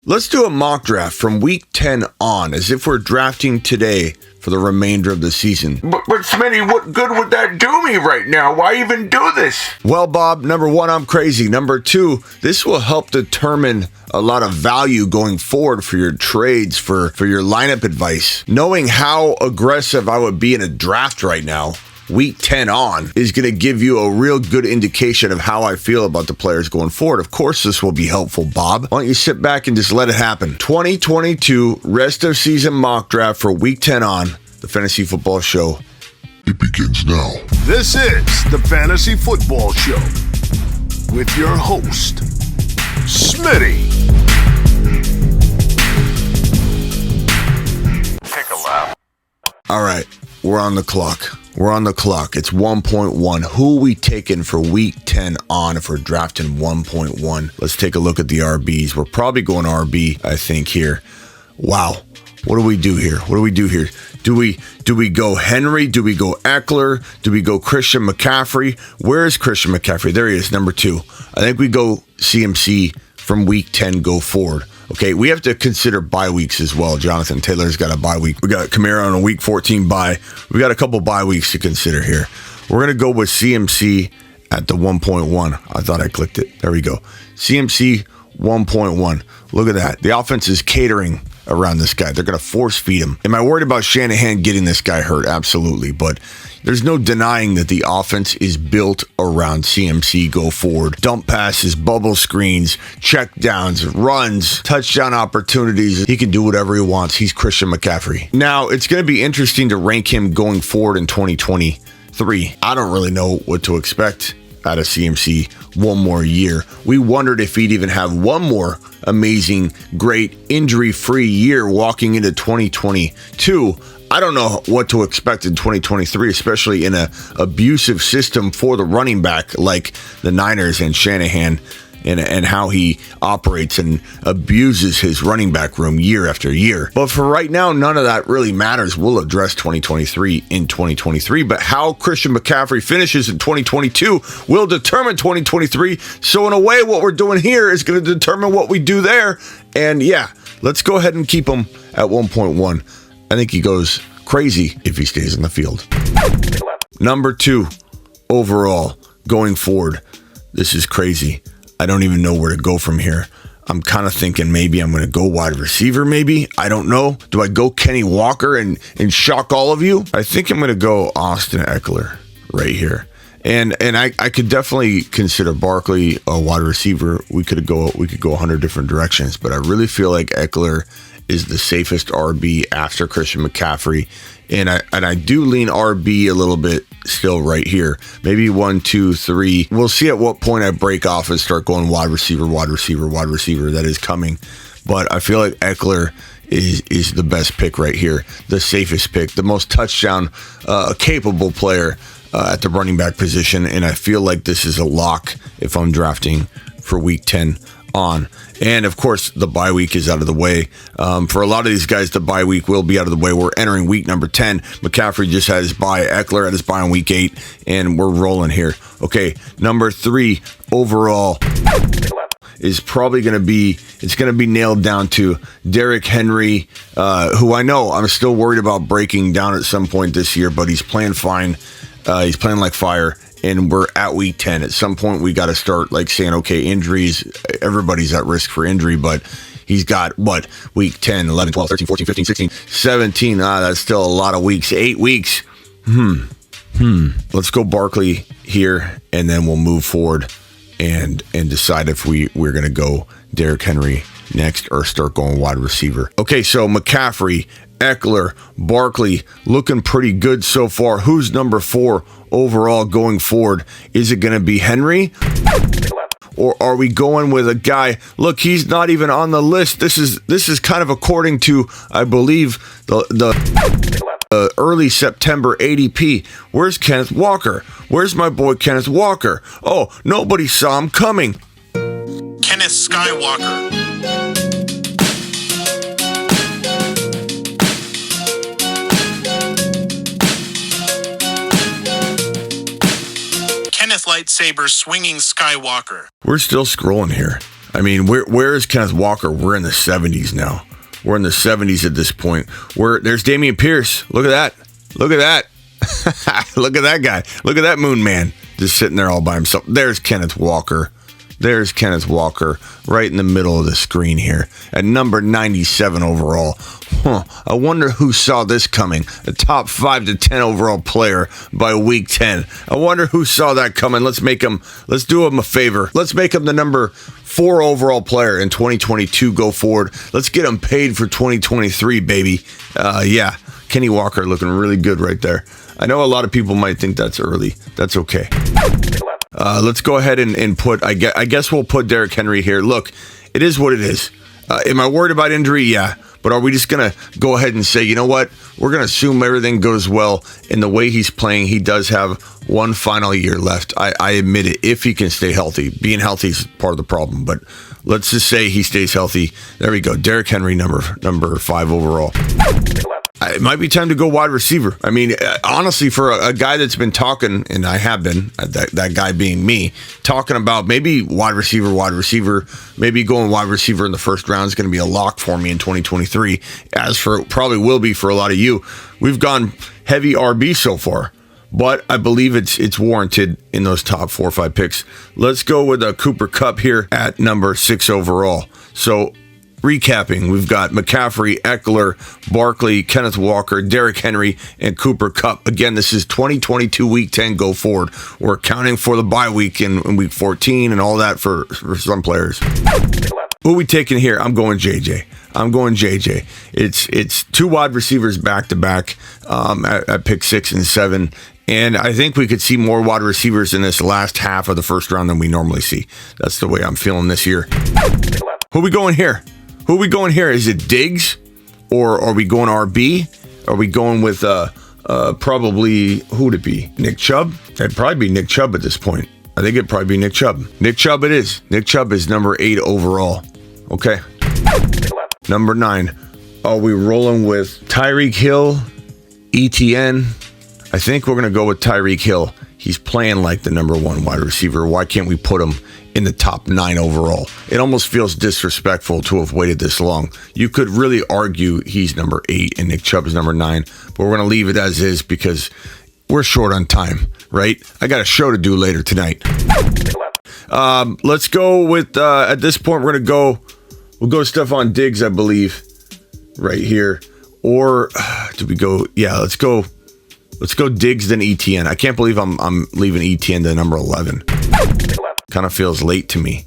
Let's do a mock draft from week 10 on, as if we're drafting today for the remainder of the season. But Smitty, what good would that do me right now? Why even do this? Well, Bob, number one, I'm crazy. Number two, this will help determine a lot of value going forward for your trades, for your lineup advice. Knowing how aggressive I would be in a draft right now, week 10 on, is going to give you a real good indication of how I feel about the players going forward. Of course, this will be helpful, Bob. Why don't you sit back and just let it happen? 2022 rest of season mock draft for week 10 on the Fantasy Football Show. It begins now. This is the Fantasy Football Show with your host, Smitty. Take a lap. All right, we're on the clock. It's 1.1. Who we taking for week 10 on if we're drafting 1.1? Let's take a look at the RBs. We're probably going RB, I think, here. Wow. What do we do here? Do we go Henry? Do we go Eckler? Do we go Christian McCaffrey? Where is Christian McCaffrey? There he is, number 2. I think we go CMC from week 10 go forward. Okay, we have to consider bye weeks as well. Jonathan Taylor's got a bye week. We got Kamara on a week 14 bye. We got a couple bye weeks to consider here. We're going to go with CMC at the 1.1. I thought I clicked it. There we go. CMC 1.1. Look at that. The offense is catering around this guy. They're going to force feed him. Am I worried about Shanahan getting this guy hurt? Absolutely. But there's no denying that the offense is built around CMC go forward. Dump passes, bubble screens, check downs, runs, touchdown opportunities. He can do whatever he wants. He's Christian McCaffrey. Now, it's going to be interesting to rank him going forward in 2023. I don't really know what to expect out of CMC one more year. We wondered if he'd even have one more amazing, great, injury-free year walking into 2022. I don't know what to expect in 2023, especially in an abusive system for the running back like the Niners and Shanahan, and how he operates and abuses his running back room year after year. But for right now, none of that really matters. We'll address 2023 in 2023, but how Christian McCaffrey finishes in 2022 will determine 2023. So in a way, what we're doing here is going to determine what we do there. And yeah, let's go ahead and keep him at 1.1. I think he goes crazy if he stays in the field. Number 2, overall, going forward. This is crazy. I don't even know where to go from here. I'm kind of thinking maybe I'm going to go wide receiver, maybe. I don't know. Do I go Kenny Walker and shock all of you? I think I'm going to go Austin Eckler right here. And I could definitely consider Barkley a wide receiver. We could go 100 different directions, but I really feel like Eckler is the safest RB after Christian McCaffrey. And I do lean RB a little bit still right here. Maybe 1, 2, 3. We'll see at what point I break off and start going wide receiver. That is coming. But I feel like Eckler is the best pick right here. The safest pick. The most touchdown capable player at the running back position. And I feel like this is a lock if I'm drafting for week 10 on. And of course, the bye week is out of the way. For a lot of these guys, the bye week will be out of the way. We're entering week number 10. McCaffrey just had his bye. Eckler had his bye on week 8, and we're rolling here. Okay, number 3 overall is probably going to be, it's going to be nailed down to Derrick Henry, who I know I'm still worried about breaking down at some point this year, but he's playing fine. He's playing like fire. And we're at week 10. At some point, we got to start like saying, okay, injuries, everybody's at risk for injury, but he's got what? Week 10, 11, 12, 13, 14, 15, 16, 17. That's still a lot of weeks. 8 weeks. Let's go Barkley here, and then we'll move forward and decide if we're going to go Derrick Henry next or start going wide receiver. Okay, so McCaffrey, Eckler, Barkley, looking pretty good so far. Who's number 4 overall going forward? Is it going to be Henry? Or are we going with a guy? Look, he's not even on the list. This is kind of according to, I believe, the early September ADP. Where's Kenneth Walker? Where's my boy Kenneth Walker? Oh, nobody saw him coming. Kenneth Skywalker. Kenneth Lightsaber Swinging Skywalker. We're still scrolling here. I mean, where is Kenneth Walker? We're in the 70s now. We're in the 70s at this point. There's Damian Pierce. Look at that. Look at that. Look at that guy. Look at that moon man just sitting there all by himself. There's Kenneth Walker. There's Kenneth Walker right in the middle of the screen here at number 97 overall. I wonder who saw this coming. A top 5 to 10 overall player by week 10. I wonder who saw that coming. Let's do him a favor. Let's make him the number 4 overall player in 2022 go forward. Let's get him paid for 2023, baby. Yeah, Kenny Walker looking really good right there. I know a lot of people might think that's early. That's okay. Let's go ahead and put, I guess we'll put Derrick Henry here. Look, it is what it is. Am I worried about injury? Yeah. But are we just going to go ahead and say, you know what? We're going to assume everything goes well. In the way he's playing, he does have one final year left. I admit it, if he can stay healthy. Being healthy is part of the problem. But let's just say he stays healthy. There we go. Derrick Henry, number 5 overall. It might be time to go wide receiver. I mean, honestly, for a guy that's been talking, and I have been, that guy being me, talking about maybe wide receiver, maybe going wide receiver in the first round is going to be a lock for me in 2023, as for probably will be for a lot of you. We've gone heavy RB so far, but I believe it's warranted in those top 4 or 5 picks. Let's go with a Cooper Kupp here at number 6 overall. So, recapping, we've got McCaffrey, Eckler, Barkley, Kenneth Walker, Derrick Henry, and Cooper Kupp. Again, this is 2022 Week 10 go forward. We're accounting for the bye week in Week 14 and all that for some players. Who are we taking here? I'm going JJ. It's 2 wide receivers back-to-back at pick 6 and 7. And I think we could see more wide receivers in this last half of the first round than we normally see. That's the way I'm feeling this year. Who are we going here? Is it Diggs, or are we going RB? Are we going with probably, who would it be? Nick Chubb? It'd probably be Nick Chubb at this point. I think it'd probably be Nick Chubb. Nick Chubb it is. Nick Chubb is number 8 overall. Okay. Number 9. Are we rolling with Tyreek Hill, ETN? I think we're going to go with Tyreek Hill. He's playing like the number 1 wide receiver. Why can't we put him in the top 9 overall? It almost feels disrespectful to have waited this long. You could really argue he's number 8 and Nick Chubb is number 9, but we're going to leave it as is because we're short on time, right? I got a show to do later tonight. Let's go with, at this point, we'll go Stephon Diggs, I believe, right here. Or do we go, let's go Diggs, then ETN. I can't believe I'm leaving ETN to number 11. Kind of feels late to me.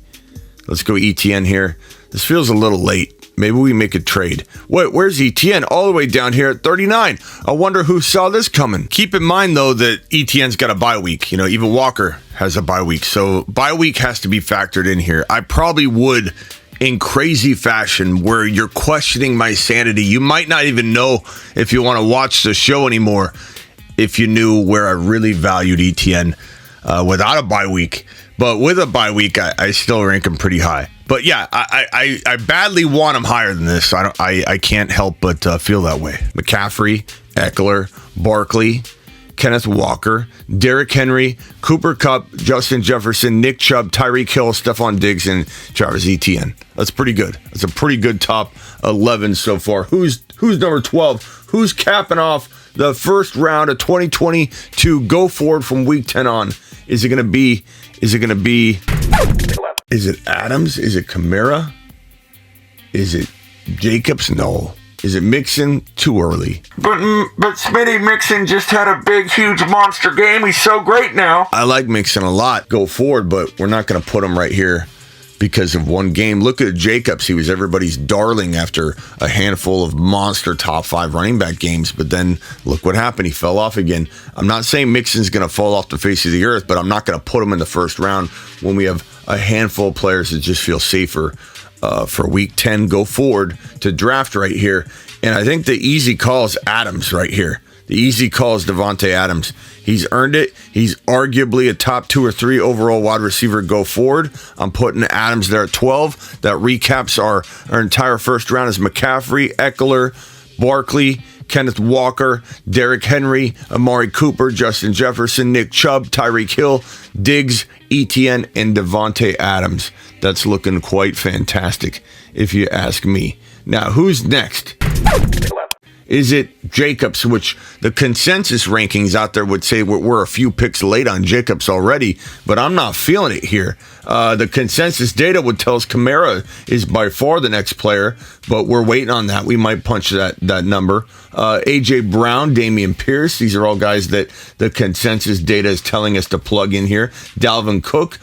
Let's go ETN here. This feels a little late. Maybe we make a trade. Wait, where's ETN? All the way down here at 39. I wonder who saw this coming. Keep in mind, though, that ETN's got a bye week. You know, even Walker has a bye week. So bye week has to be factored in here. I probably would, in crazy fashion, where you're questioning my sanity. You might not even know if you want to watch the show anymore if you knew where I really valued ETN without a bye week. But with a bye week, I still rank him pretty high. But yeah, I badly want him higher than this. I can't help but feel that way. McCaffrey, Eckler, Barkley, Kenneth Walker, Derrick Henry, Cooper Kupp, Justin Jefferson, Nick Chubb, Tyreek Hill, Stephon Diggs, and Travis Etienne. That's pretty good. That's a pretty good top 11 so far. Who's number 12? Who's capping off the first round of 2022 go forward from week 10 on? Is it going to be, is it Adams? Is it Kamara? Is it Jacobs? No. Is it Mixon? Too early. But Smitty, Mixon just had a big, huge monster game. He's so great now. I like Mixon a lot. Go forward, but we're not going to put him right here because of one game. Look at Jacobs. He was everybody's darling after a handful of monster top 5 running back games, but then look what happened. He fell off again. I'm not saying Mixon's going to fall off the face of the earth, but I'm not going to put him in the first round when we have a handful of players that just feel safer for week 10 go forward to draft right here. And I think the easy call is Adams right here. The easy call is Devontae Adams. He's earned it. He's arguably a top 2 or 3 overall wide receiver go forward. I'm putting Adams there at 12. That recaps our entire first round as McCaffrey, Eckler, Barkley, Kenneth Walker, Derrick Henry, Amari Cooper, Justin Jefferson, Nick Chubb, Tyreek Hill, Diggs, ETN, and Devontae Adams. That's looking quite fantastic, if you ask me. Now, who's next? Is it Jacobs, which the consensus rankings out there would say we're a few picks late on Jacobs already, but I'm not feeling it here. The consensus data would tell us Kamara is by far the next player, but we're waiting on that. We might punch that number. A.J. Brown, Dameon Pierce, these are all guys that the consensus data is telling us to plug in here. Dalvin Cook,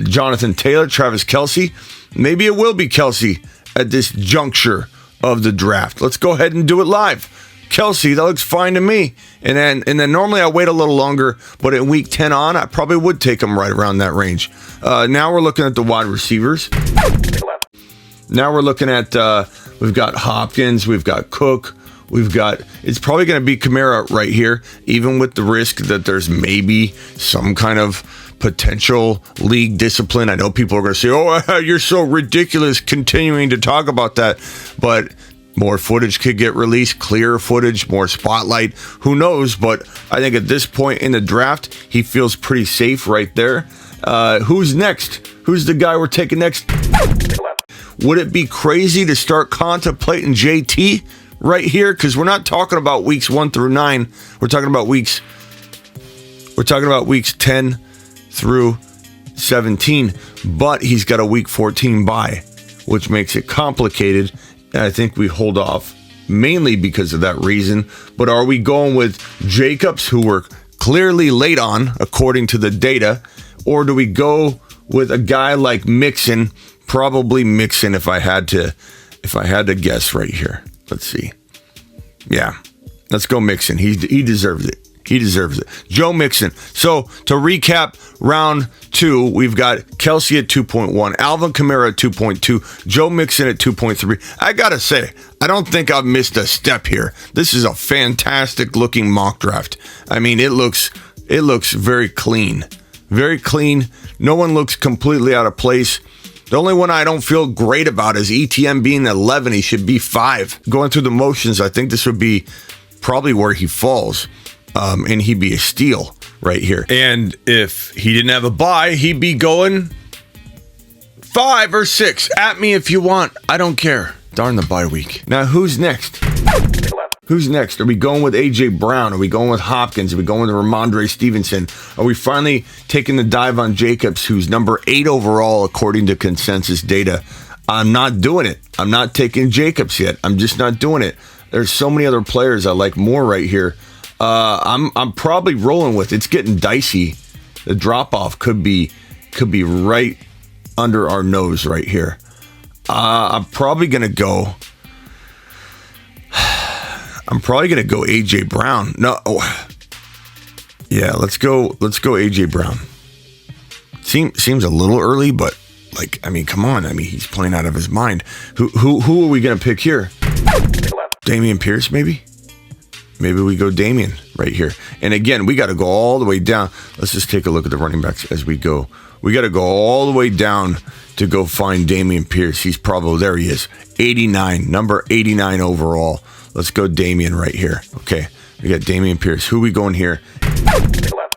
Jonathan Taylor, Travis Kelce. Maybe it will be Kelce at this juncture of the draft. Let's go ahead and do it live. Kelce, that looks fine to me. And then normally I wait a little longer, but in week 10 on, I probably would take him right around that range. Now we're looking at the wide receivers. Now we're looking at, we've got Hopkins, we've got Cook, it's probably going to be Kamara right here, even with the risk that there's maybe some kind of potential league discipline. I know people are going to say, oh, you're so ridiculous continuing to talk about that, but more footage could get released, clearer footage, more spotlight, who knows? But I think at this point in the draft, he feels pretty safe right there. Who's next? Who's the guy we're taking next? Would it be crazy to start contemplating JT right here? Because we're not talking about weeks 1 through 9. We're talking about weeks 10 through 17, but he's got a week 14 bye, which makes it complicated. And I think we hold off mainly because of that reason. But are we going with Jacobs, who we're clearly late on according to the data, or do we go with a guy like Mixon? Probably Mixon if I had to guess right here. Let's see. Yeah, let's go Mixon. He deserves it. He deserves it. Joe Mixon. So to recap round 2, we've got Kelce at 2.1, Alvin Kamara at 2.2, Joe Mixon at 2.3. I got to say, I don't think I've missed a step here. This is a fantastic looking mock draft. I mean, it looks very clean. Very clean. No one looks completely out of place. The only one I don't feel great about is ETM being 11. He should be 5. Going through the motions, I think this would be probably where he falls. And he'd be a steal right here. And if he didn't have a bye, he'd be going 5 or 6. At me if you want. I don't care. Darn the bye week. Now, who's next? Who's next? Are we going with A.J. Brown? Are we going with Hopkins? Are we going with Ramondre Stevenson? Are we finally taking the dive on Jacobs, who's number 8 overall according to consensus data? I'm not doing it. I'm not taking Jacobs yet. I'm just not doing it. There's so many other players I like more right here. I'm probably rolling with. It's getting dicey. The drop off could be right under our nose right here. I'm probably gonna go AJ Brown. No, yeah, let's go AJ Brown. Seems a little early, but come on. He's playing out of his mind. Who are we gonna pick here? Dameon Pierce, maybe. Maybe we go Dameon right here. And again, we got to go all the way down. Let's just take a look at the running backs as we go. We got to go all the way down to go find Dameon Pierce. He's probably, there he is, 89, number 89 overall. Let's go Dameon right here. Okay, we got Dameon Pierce. Who are we going here?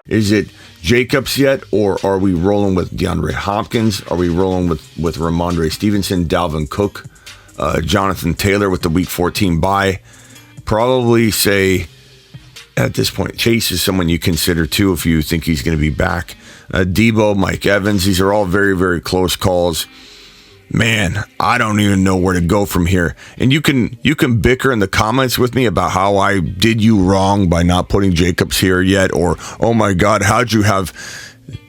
Is it Jacobs yet, or are we rolling with DeAndre Hopkins? Are we rolling with Ramondre Stevenson, Dalvin Cook, Jonathan Taylor with the week 14 bye? Probably say at this point, Chase is someone you consider too if you think he's going to be back. Debo, Mike Evans, these are all very, very close calls. Man, I don't even know where to go from here. And you can bicker in the comments with me about how I did you wrong by not putting Jacobs here yet, or oh my God, how'd you have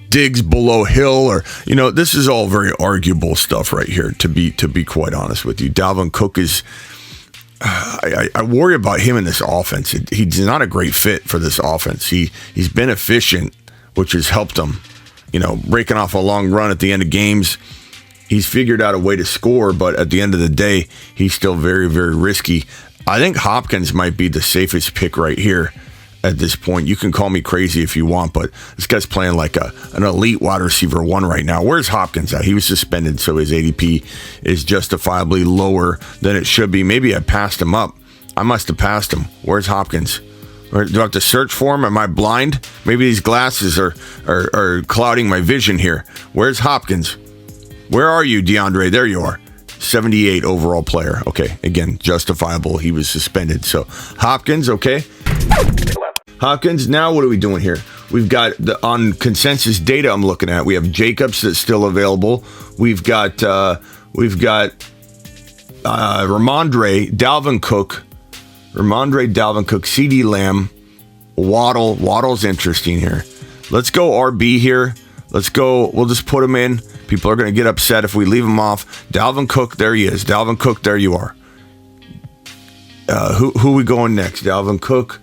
Diggs below Hill, or this is all very arguable stuff right here. To be quite honest with you, Dalvin Cook is. I worry about him in this offense. He's not a great fit for this offense. He's been efficient, which has helped him. Breaking off a long run at the end of games. He's figured out a way to score, but at the end of the day, he's still very, very risky. I think Hopkins might be the safest pick right here at this point. You can call me crazy if you want, but this guy's playing like an elite wide receiver 1 right now. Where's Hopkins at? He was suspended, so his ADP is justifiably lower than it should be. Maybe I passed him up. I must have passed him. Where's Hopkins? Do I have to search for him? Am I blind? Maybe these glasses are clouding my vision here. Where's Hopkins? Where are you, DeAndre? There you are. 78 overall player. Okay, again, justifiable. He was suspended. So Hopkins, okay. Hopkins, now what are we doing here? We've got on consensus data I'm looking at. We have Jacobs that's still available. We've got Ramondre, Dalvin Cook, CeeDee Lamb, Waddle. Waddle's interesting here. Let's go RB here. Let's go. We'll just put him in. People are going to get upset if we leave him off. Dalvin Cook, there he is. Dalvin Cook, there you are. Who we going next? Dalvin Cook.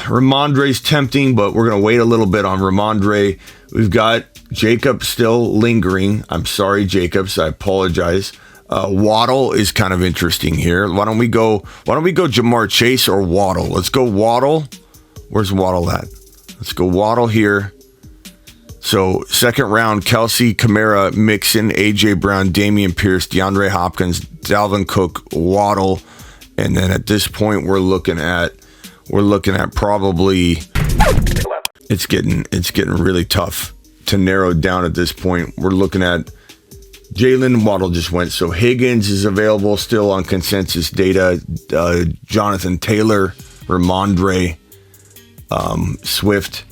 Ramondre's tempting, but we're going to wait a little bit on Ramondre. We've got Jacobs still lingering. I'm sorry, Jacobs. I apologize. Waddle is kind of interesting here. Why don't we go Jamar Chase or Waddle? Let's go Waddle. Where's Waddle at? Let's go Waddle here. So second round, Kelsey, Kamara, Mixon, AJ Brown, Dameon Pierce, DeAndre Hopkins, Dalvin Cook, Waddle. And then at this point we're looking at probably it's getting really tough to narrow down at this point. We're looking at Jalen Waddle just went. So Higgins is available still on consensus data. Jonathan Taylor, Ramondre, Swift.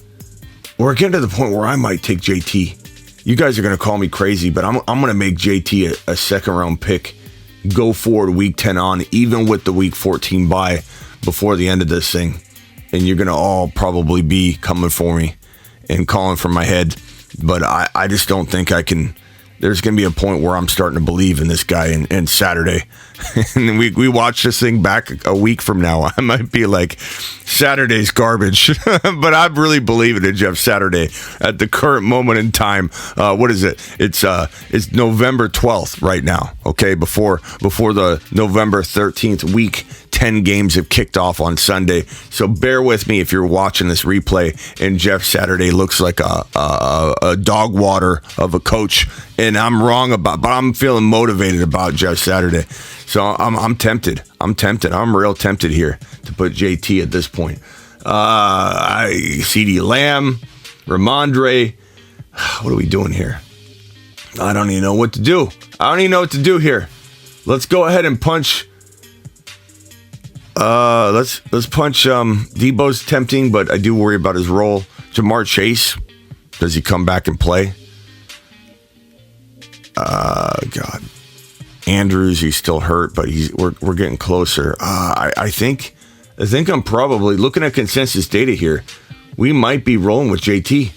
We're getting to the point where I might take JT. You guys are going to call me crazy, but I'm going to make JT a second round pick. Go forward week 10 on, even with the week 14 bye before the end of this thing. And you're going to all probably be coming for me and calling from my head. But I just don't think I can. There's going to be a point where I'm starting to believe in this guy and Saturday. And we watch this thing back a week from now. I might be like, Saturday's garbage. But I'm really believing in Jeff Saturday at the current moment in time. What is it? It's November 12th right now. Okay, before the November 13th week. 10 games have kicked off on Sunday. So bear with me if you're watching this replay and Jeff Saturday looks like a dog water of a coach. And I'm wrong but I'm feeling motivated about Jeff Saturday. So I'm tempted. I'm real tempted here to put JT at this point. CeeDee Lamb, Ramondre. What are we doing here? I don't even know what to do. Here. Let's go ahead and punch. Let's punch. Debo's tempting, but I do worry about his role. Jamar Chase, does he come back and play? God. Andrews, he's still hurt, but we're getting closer. I think I'm probably looking at consensus data here. We might be rolling with JT.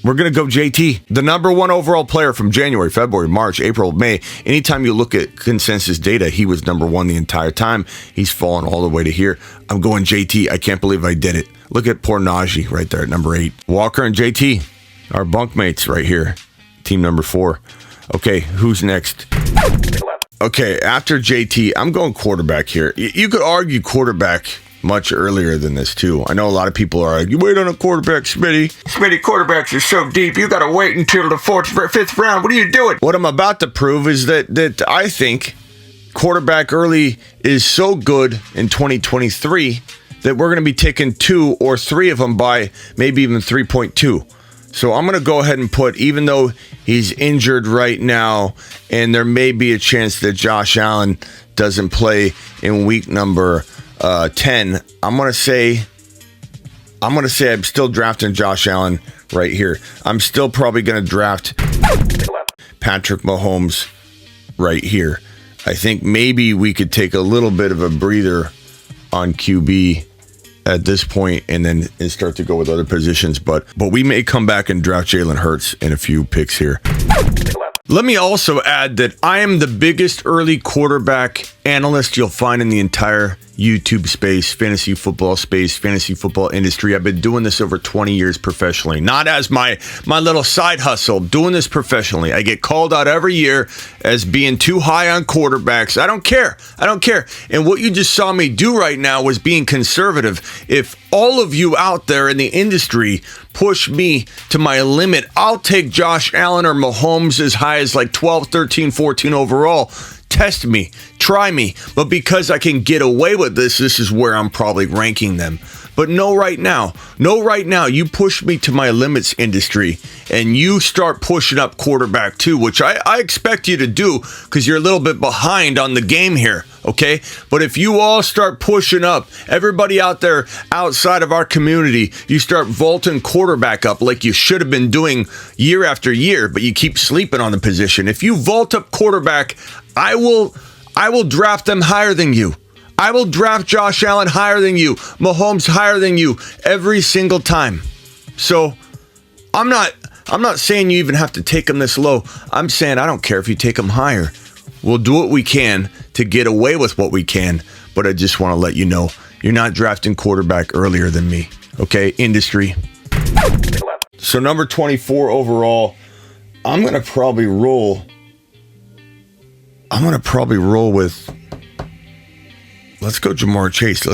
We're going to go JT, the number one overall player from January, February, March, April, May. Anytime you look at consensus data, he was number one the entire time. He's fallen all the way to here. I'm going JT. I can't believe I did it. Look at poor Najee right there at number 8. Walker and JT, our bunkmates right here. Team number 4. Okay, who's next? Okay, after JT, I'm going quarterback here. You could argue quarterback much earlier than this, too. I know a lot of people are like, you wait on a quarterback, Smitty. Smitty, quarterbacks are so deep, you gotta wait until the 5th round. What are you doing? What I'm about to prove is that I think quarterback early is so good in 2023 that we're going to be taking 2 or 3 of them by maybe even 3.2. So I'm going to go ahead and put, even though he's injured right now, and there may be a chance that Josh Allen doesn't play in week number 10, I'm going to say I'm still drafting Josh Allen right here. I'm still probably going to draft Patrick Mahomes right here. I think maybe we could take a little bit of a breather on QB at this point and start to go with other positions. But we may come back and draft Jalen Hurts in a few picks here. Let me also add that I am the biggest early quarterback analyst you'll find in the entire YouTube space, fantasy football industry. I've been doing this over 20 years professionally, not as my little side hustle, doing this professionally. I get called out every year as being too high on quarterbacks. I don't care. And what you just saw me do right now was being conservative. If all of you out there in the industry push me to my limit, I'll take Josh Allen or Mahomes as high as like 12, 13, 14 overall. Test me. Try me. But because I can get away with this is where I'm probably ranking them. But no right now. No right now. You push me to my limits, industry, and you start pushing up quarterback too, which I expect you to do because you're a little bit behind on the game here, okay? But if you all start pushing up, everybody out there outside of our community, you start vaulting quarterback up like you should have been doing year after year, but you keep sleeping on the position. If you vault up quarterback, I will draft them higher than you. I will draft Josh Allen higher than you, Mahomes higher than you every single time. So I'm not saying you even have to take them this low. I'm saying I don't care if you take them higher. We'll do what we can to get away with what we can, but I just want to let you know you're not drafting quarterback earlier than me. Okay, industry. So number 24 overall, I'm going to probably roll with, let's go Jamar Chase.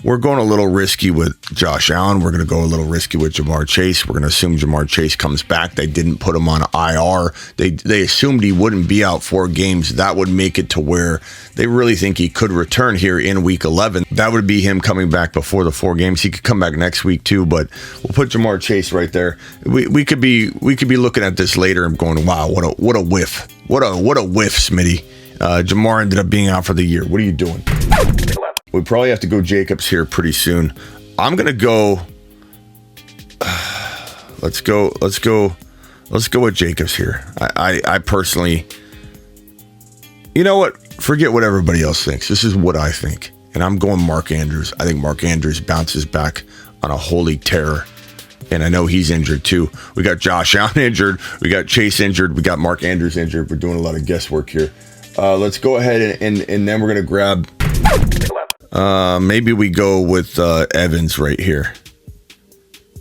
We're going a little risky with Josh Allen. We're going to go a little risky with Jamar Chase. We're going to assume Jamar Chase comes back. They didn't put him on IR. They assumed he wouldn't be out 4 games. That would make it to where they really think he could return here in week 11. That would be him coming back before the 4 games. He could come back next week too, but we'll put Jamar Chase right there. We could be looking at this later and going, wow, what a whiff. What a whiff, Smitty. Jamar ended up being out for the year. What are you doing? We probably have to go Jacobs here pretty soon. I'm gonna go. Let's go with Jacobs here. I personally, you know what? Forget what everybody else thinks. This is what I think, and I'm going Mark Andrews. I think Mark Andrews bounces back on a holy terror. And I know he's injured too. We got Josh Allen injured. We got Chase injured. We got Mark Andrews injured. We're doing a lot of guesswork here. Let's go ahead and then we're going to grab, maybe we go with Evans right here.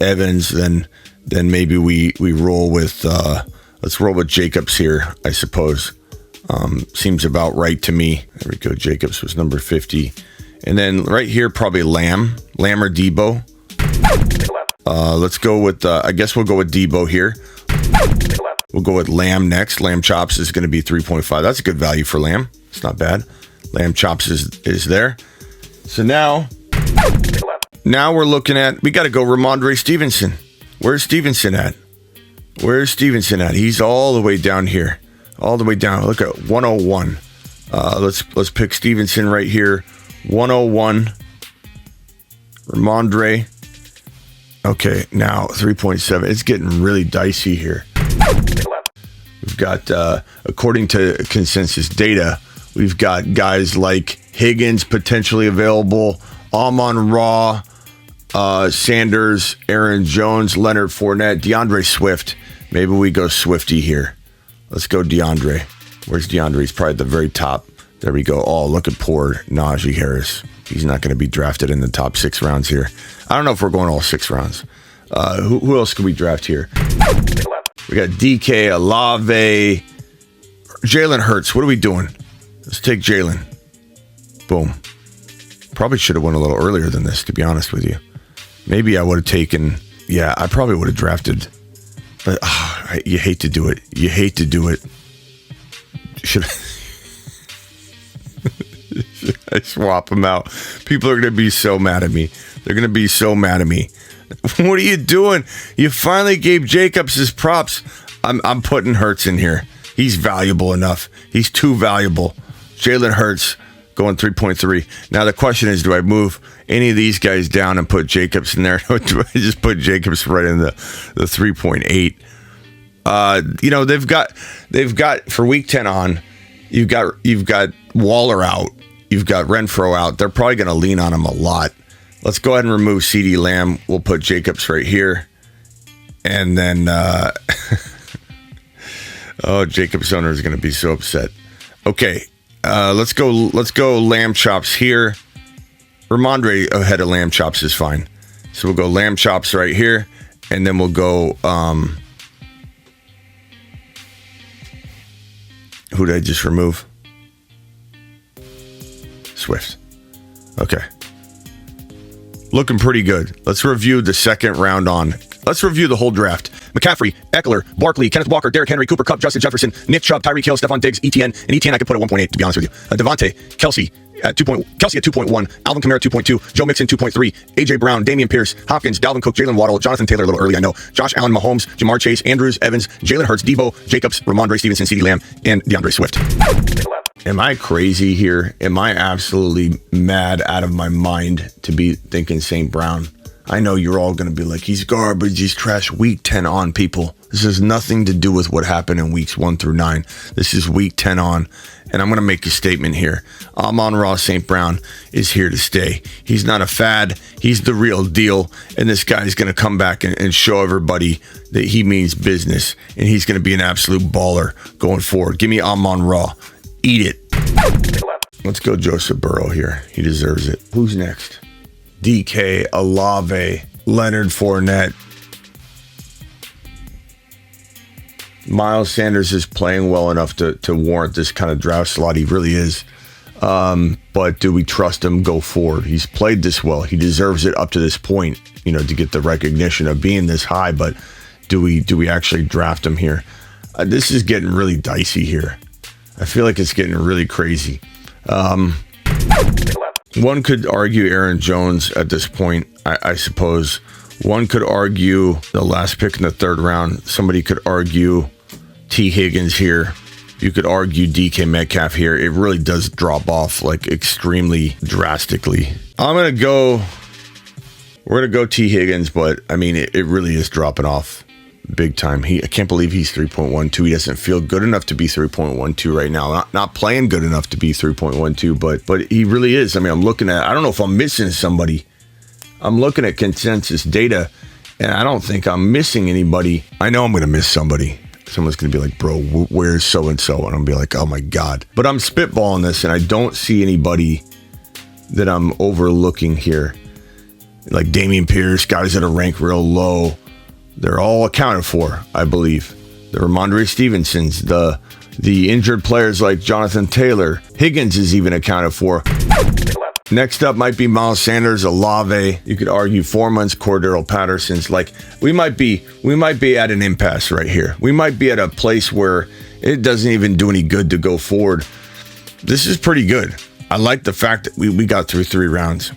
Evans, then maybe we roll with, let's roll with Jacobs here, I suppose. Seems about right to me. There we go. Jacobs was number 50. And then right here, probably Lamb or Debo. Let's go with, I guess we'll go with Debo here. We'll go with Lamb next. Lamb Chops is going to be 3.5. That's a good value for Lamb. It's not bad. Lamb Chops is there. So now we're looking at, we got to go Ramondre Stevenson. Where's Stevenson at? He's all the way down here. All the way down. Look at 101. Let's pick Stevenson right here. 101. Ramondre. Okay, now 3.7. It's getting really dicey here. We've got, according to consensus data, we've got guys like Higgins potentially available, Amon-Ra, Sanders, Aaron Jones, Leonard Fournette, DeAndre Swift. Maybe we go Swifty here. Let's go DeAndre. Where's DeAndre? He's probably at the very top. There we go. Oh, look at poor Najee Harris. He's not going to be drafted in the top 6 rounds here. I don't know if we're going all 6 rounds. Who else could we draft here? We got DK, Olave, Jalen Hurts. What are we doing? Let's take Jalen. Boom. Probably should have went a little earlier than this, to be honest with you. Maybe I would have taken, I probably would have drafted. But you hate to do it. Should I swap them out? People are going to be so mad at me. They're going to be so mad at me. What are you doing? You finally gave Jacobs his props. I'm putting Hurts in here. He's valuable enough. He's too valuable. Jalen Hurts going 3.3. Now the question is, do I move any of these guys down and put Jacobs in there? Or do I just put Jacobs right in the 3.8? They've got for week 10 on, you've got Waller out. You've got Renfro out. They're probably going to lean on him a lot. Let's go ahead and remove CeeDee Lamb. We'll put Jacobs right here. And then, Jacobs owner is going to be so upset. Okay, let's go Lamb Chops here. Ramondre ahead of Lamb Chops is fine. So we'll go Lamb Chops right here. And then we'll go, who did I just remove? Swift. Okay. Looking pretty good. Let's review the second round on. Let's review the whole draft. McCaffrey, Eckler, Barkley, Kenneth Walker, Derrick Henry, Cooper Kupp, Justin Jefferson, Nick Chubb, Tyreek Hill, Stephon Diggs, ETN, and ETN I could put at 1.8, to be honest with you. Devontae, Kelsey at 2.1, Alvin Kamara 2.2, Joe Mixon 2.3, AJ Brown, Damian Pierce, Hopkins, Dalvin Cook, Jalen Waddle, Jonathan Taylor a little early, I know, Josh Allen, Mahomes, Jamar Chase, Andrews, Evans, Jalen Hurts, Deebo, Jacobs, Ramondre Stevenson, CeeDee Lamb, and DeAndre Swift. Am I crazy here? Am I absolutely mad out of my mind to be thinking St. Brown? I know you're all going to be like, he's garbage, he's trash. Week 10 on, people. This has nothing to do with what happened in weeks 1 through 9. This is week 10 on. And I'm going to make a statement here. Amon-Ra St. Brown is here to stay. He's not a fad. He's the real deal. And this guy's going to come back and show everybody that he means business. And he's going to be an absolute baller going forward. Give me Amon-Ra. Eat it. Let's go Joseph Burrow here. He deserves it. Who's next? DK, Olave, Leonard Fournette. Miles Sanders is playing well enough to warrant this kind of draft slot. He really is. But do we trust him go forward? He's played this well. He deserves it up to this point, to get the recognition of being this high. But do we actually draft him here? This is getting really dicey here. I feel like it's getting really crazy. One could argue Aaron Jones at this point, I suppose. One could argue the last pick in the 3rd round. Somebody could argue T. Higgins here. You could argue DK Metcalf here. It really does drop off like extremely drastically. We're going to go T. Higgins, but I mean, it really is dropping off big time. I can't believe he's 3.12. He doesn't feel good enough to be 3.12 right now. Not playing good enough to be 3.12, but he really is. I mean, I don't know if I'm missing somebody. I'm looking at consensus data, and I don't think I'm missing anybody. I know I'm going to miss somebody. Someone's going to be like, bro, where's so-and-so? And I'm going to be like, oh my God. But I'm spitballing this, and I don't see anybody that I'm overlooking here. Like Damian Pierce, guys that are ranked real low. They're all accounted for, I believe. The Ramondre Stevensons, the injured players like Jonathan Taylor. Higgins is even accounted for. Next up might be Miles Sanders, Olave. You could argue 4 months, Cordero Patterson's. Like, we might be at an impasse right here. We might be at a place where it doesn't even do any good to go forward. This is pretty good. I like the fact that we got through 3 rounds.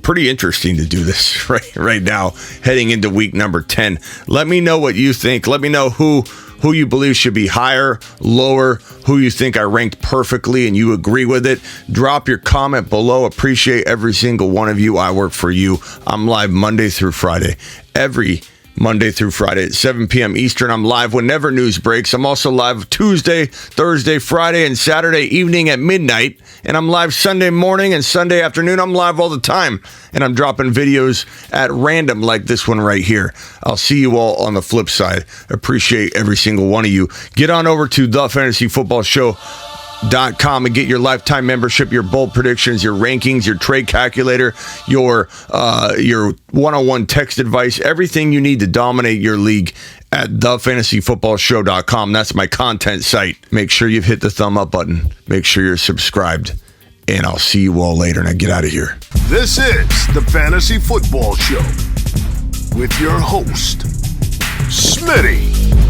Pretty interesting to do this right now, heading into week number 10. Let me know what you think. Let me know who you believe should be higher, lower, who you think I ranked perfectly and you agree with it. Drop your comment below. Appreciate every single one of you. I work for you. I'm live Monday through Friday. Every Monday through Friday at 7 p.m. Eastern. I'm live whenever news breaks. I'm also live Tuesday, Thursday, Friday, and Saturday evening at midnight. And I'm live Sunday morning and Sunday afternoon. I'm live all the time. And I'm dropping videos at random like this one right here. I'll see you all on the flip side. Appreciate every single one of you. Get on over to thefantasyfootballshow.com and get your lifetime membership, your bold predictions, your rankings, your trade calculator, your one-on-one text advice, everything you need to dominate your league at thefantasyfootballshow.com. That's my content site. Make sure you've hit the thumb up button. Make sure you're subscribed. And I'll see you all later. Now get out of here. This is the Fantasy Football Show with your host, Smitty.